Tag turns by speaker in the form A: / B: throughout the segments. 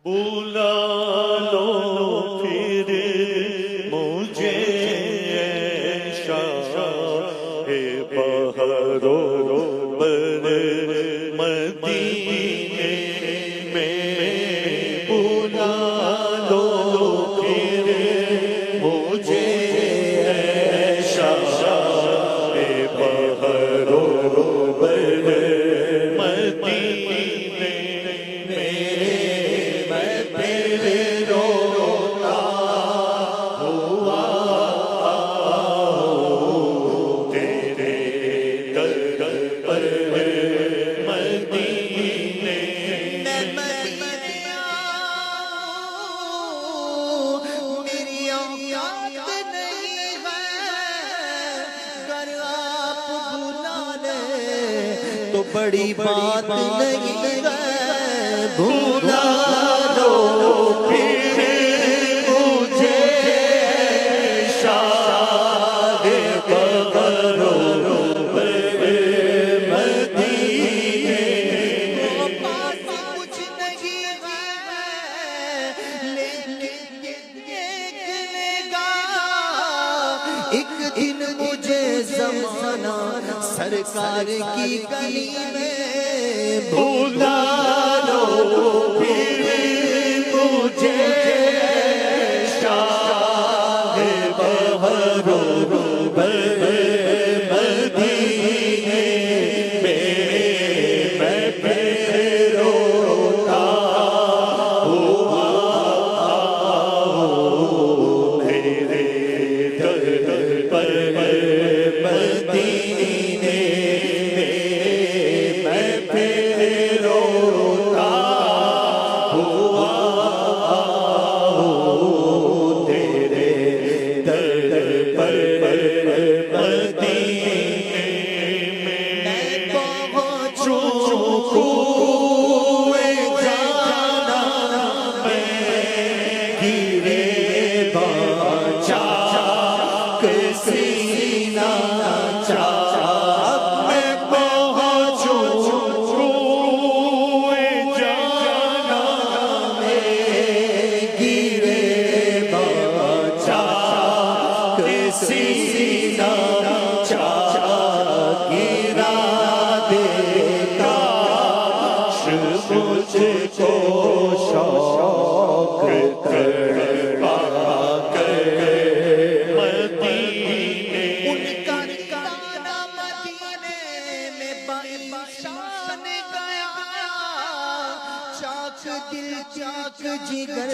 A: بلا لو پھر مجھے شاہ بہر و بر مدینے میں بلا لو پھر مجھے شاہ بہر و بر مدینے میں میں پھر روتا ہوا تیرے در پر مدینے
B: میری اوقات نہیں ہے، اگر آپ بھلا لیں تو بڑی بات نہیں ہے، بھلا
A: لو پھر مجھے شاہ بہر و بر مدینے
B: پاس کچھ نہیں ہے، لیکن دیکھ لے گا ایک دن مجھے زمانہ سرکار کی گلی میں،
A: بلا لو پھر مجھے شاہ بہر و بر مدینے میں میں پھر روتا ہوا تیرے در پر مدینے میں میں پھر روتا ہوا تیرے در پر مدینے میں پہنچوں کوئے جانا میں گرے چاک سینہ چاک میں پہنچوں کوئے جانا میں گرے چاک سینہ چاک گرا دے کاش مجھ کو شوق کروا کر مدینے
B: ان کا ٹھکانہ مدینے میں بشان گیا، چاک دل چاک جگر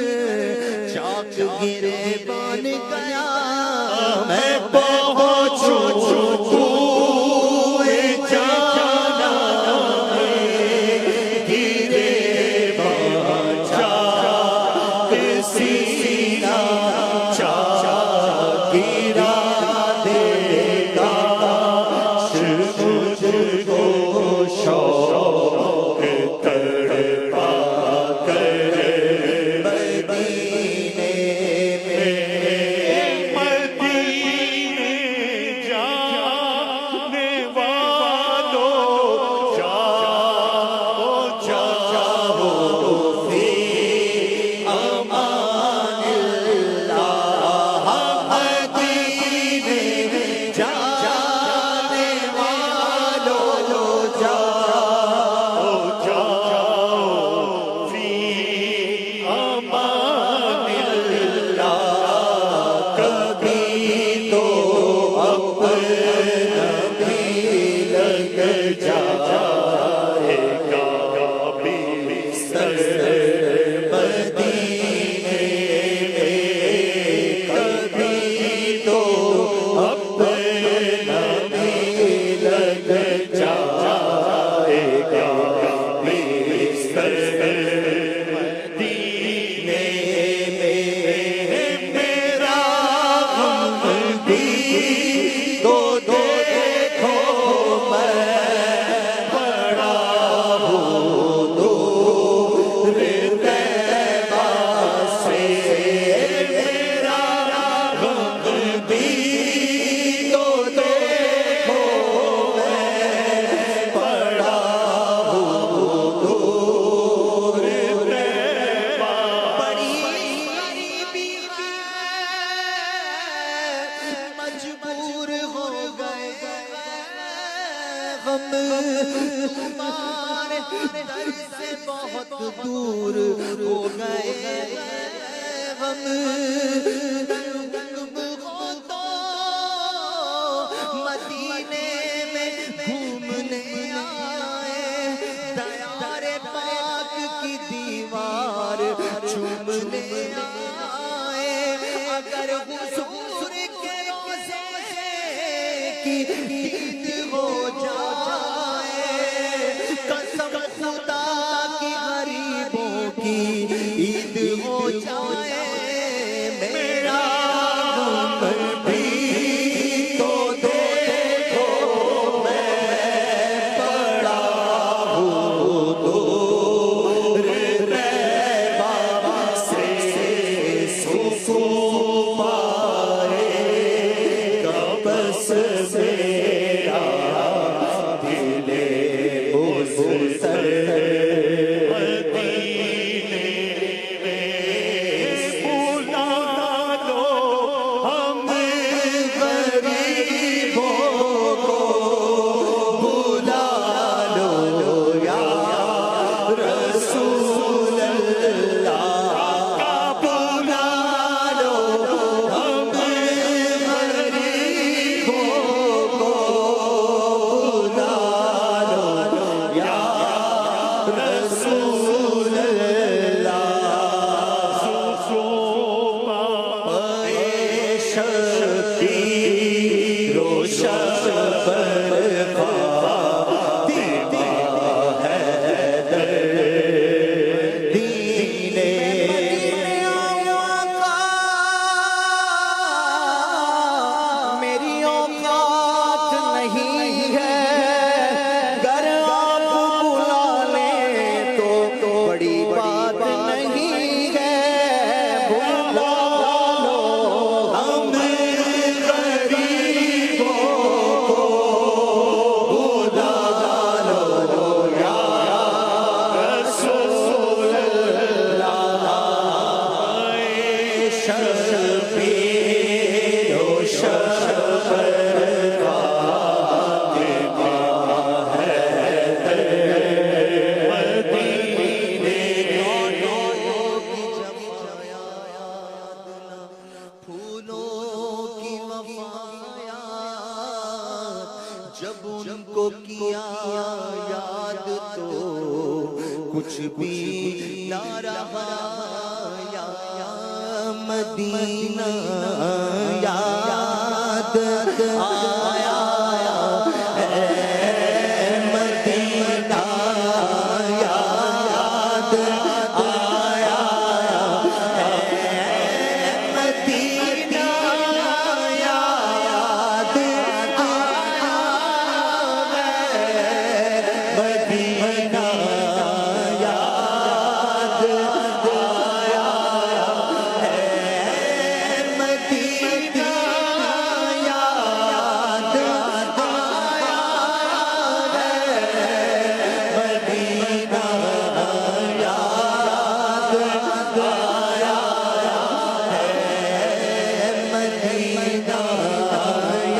B: چاک گرے بان گیا،
A: میں پہنچوں کوئے جانا میں گرے چاک سینہ چاک گرا دے کاش مجھ کو شوق تڑپا کر مدینے میں مدینے جا
B: غم ہو تو مدینے میں گھومنے آئے، دیار پاک کی دیوار چومنے آئے، اگر حضور کے روضے کی دید ہو جائے، قسم خدا کی غریبوں کی عید ہو جائے، میرا غم بھی تو دیکھو میں پڑا ہوں دور طیبہ سے سکون پائے گا بس میرا دل بزرگ جب ان کو کیا یاد تو کچھ بھی نہ رہا، یا مدینہ یاد آیا، اے مدینہ یاد آیا، اے مدینہ یاد آیا، مدینہ یاد آیا، مدینہ یاد آیا، مدینہ یاد آیا،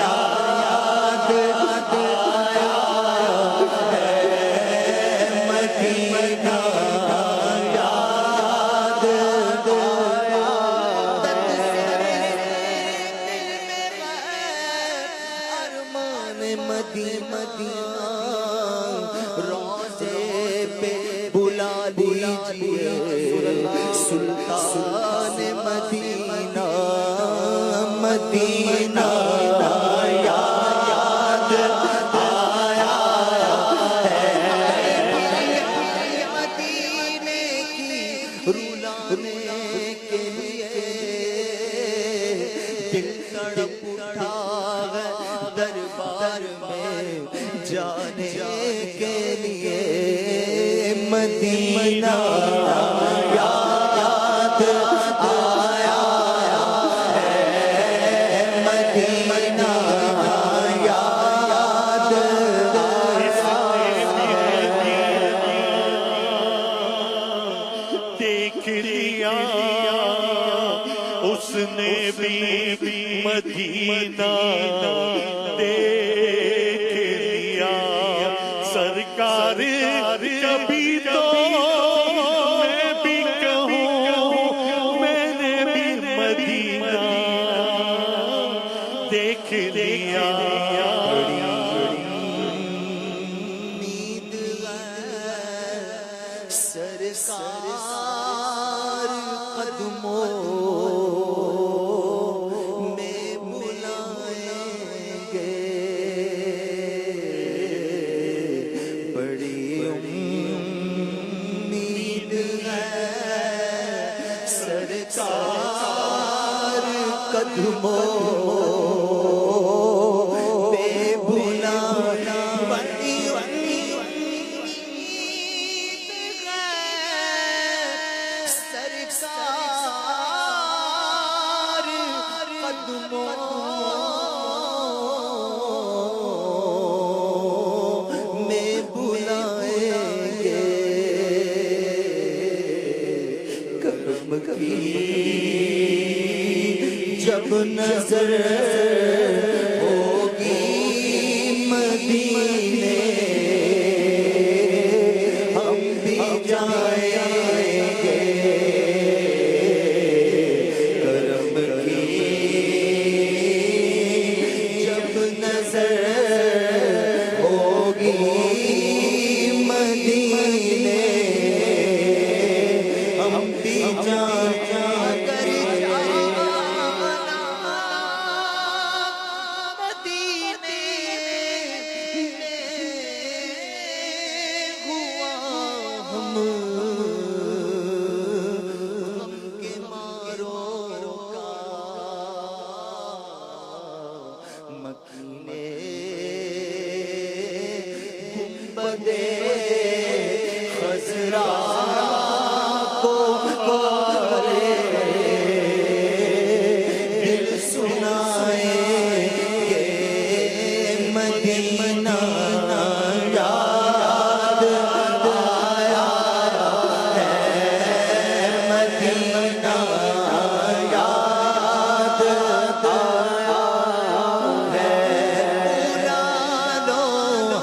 B: مدینہ یاد مدینہ روضے پہ بلا لیجئے سلطان مدینہ، مدینہ یاد آیا ہے، مدینے کی رلانے کے لیے دل تڑپ اٹھا ہے دربار میں جانے کے لیے، مدینہ یاد آیا ہے، مدینہ یاد
A: دیکھ لیا اس نے بھی مدینہ دیکھ لیا، سرکار کبھی تو میں بھی کہوں میں نے بھی
B: سرکار قدموں پہ بلانا بڑی امید ہے سرکار قدموں میں بلائیں گے کرم کی جب نظر ہوگی مدینے ہم بھی جائیں گے کرم کی جب نظر ہوگی مدینے ہم بھی جائیں گے خزرا کو دل سنائیں گے مدینہ یاد آیا ہے مدینہ یاد آیا ہے پرانو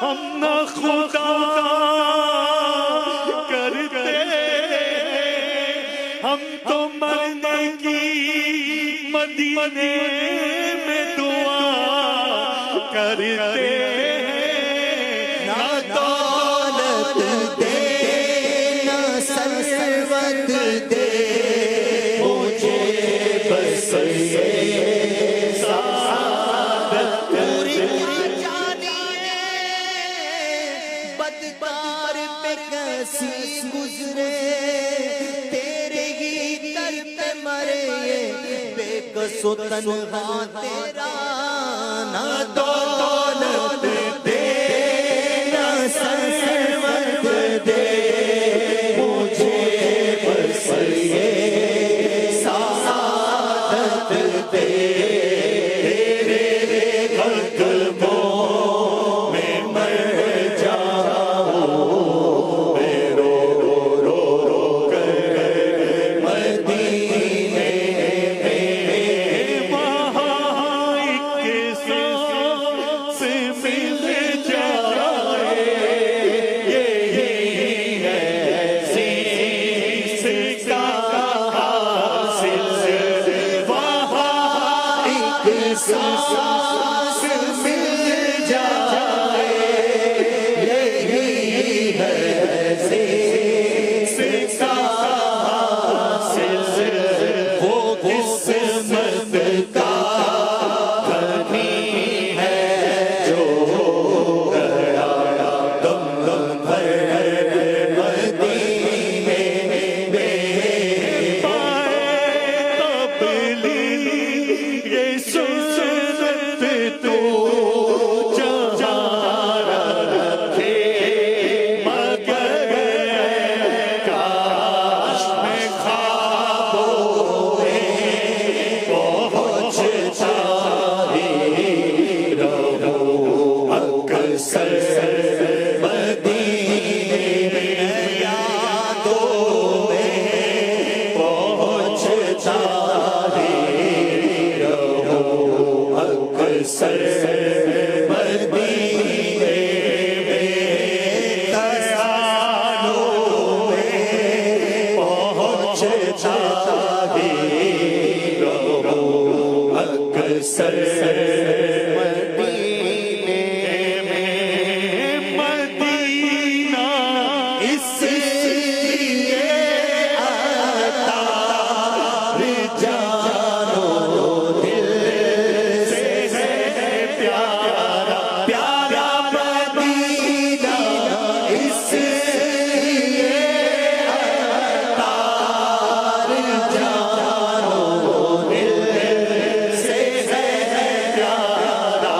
B: ہم ہم تو مرنے کی مدینے میں دعا کرتے نہ دولت دے نہ ثروت دے مجھے بس یہ سعادت پوری جانیے بدکار پہ کیسی گزرے سو تنہا تیرا نہ دولت دے نہ ثروت دے مجھے بس یہ سعادت دے تیرے قدموں میں مر جاؤں میں رو رو رو کر مدینے سانس مل جائے یہی ہے سکا حاصل وہ قسمت کا غنی ہے جو گیا دم دم بھر مدینے میں پائے تبلیغ یہ سنت اکثر مدینے میں خیالوں میں پہنچتا ہی رہوں اکثر مدینے میں
A: مدینہ
B: اس لیے عطار جانو دل سے ہے پیارا پیارا مدینہ اس لیے عطار جانو دل سے ہے پیارا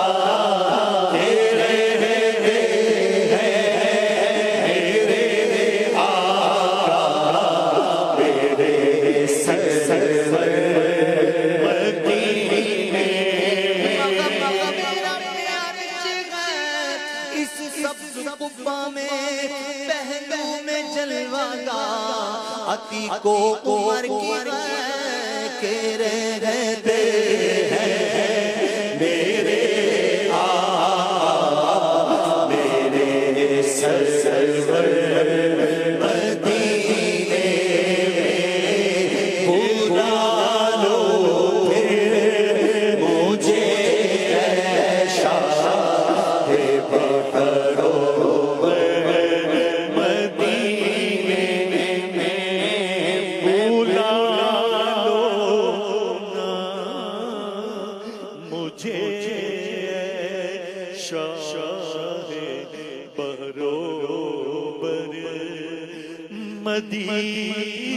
B: تیرے کو عمر کی کے رہتے ہیں میرے آقا میرے سرور مدینے میں بلا لو پھر مجھے اے شاہ بحرو
A: مدینہ